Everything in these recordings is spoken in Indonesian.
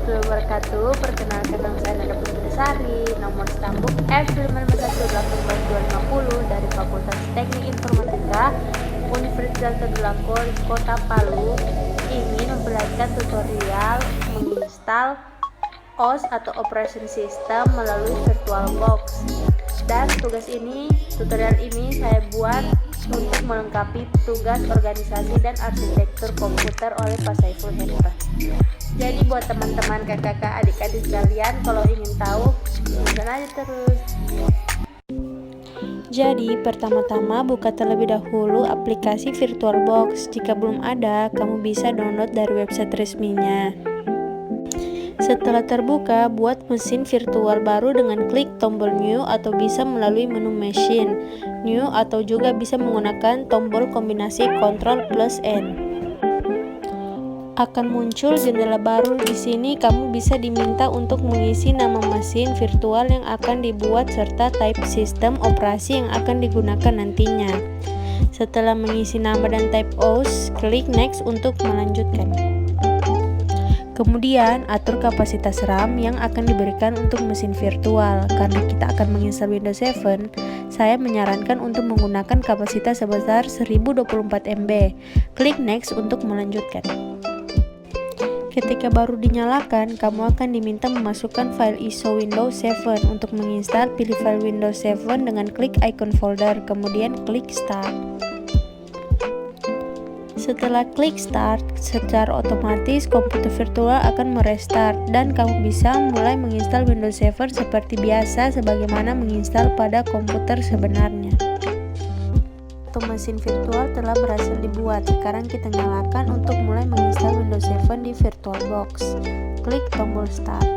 warahmatullahi wabarakatuh. Perkenalkan nama saya Nada Sari, nomor stambuk F5118250 dari Fakultas Teknik Informatika Universitas Tadulako, Kota Palu. Ingin memperlihatkan tutorial menginstal OS atau Operation System melalui VirtualBox. Dan tutorial ini saya buat untuk melengkapi tugas organisasi dan arsitektur komputer oleh Pak Saiful Hendra. Jadi buat teman-teman, kakak-kakak, adik-adik sekalian, kalau ingin tahu, tonton aja terus. Jadi pertama-tama buka terlebih dahulu aplikasi VirtualBox. Jika belum ada, kamu bisa download dari website resminya. Setelah terbuka, buat mesin virtual baru dengan klik tombol New atau bisa melalui menu Machine New atau juga bisa menggunakan tombol kombinasi Ctrl+N. Akan muncul jendela baru. Di sini kamu bisa diminta untuk mengisi nama mesin virtual yang akan dibuat serta type sistem operasi yang akan digunakan nantinya. Setelah mengisi nama dan type OS, klik Next untuk melanjutkan. Kemudian, atur kapasitas RAM yang akan diberikan untuk mesin virtual. Karena kita akan menginstal Windows 7, saya menyarankan untuk menggunakan kapasitas sebesar 1024 MB. Klik Next untuk melanjutkan. Ketika baru dinyalakan, kamu akan diminta memasukkan file ISO Windows 7. Untuk menginstal, pilih file Windows 7 dengan klik icon folder, kemudian klik Start. Setelah klik Start, secara otomatis komputer virtual akan merestart dan kamu bisa mulai menginstal Windows 7 seperti biasa sebagaimana menginstal pada komputer sebenarnya. Mesin virtual telah berhasil dibuat. Sekarang kita nyalakan untuk mulai menginstal Windows 7 di VirtualBox. Klik tombol Start.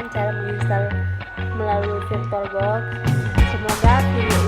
menjelaskan cara menginstal melalui VirtualBox. Semoga video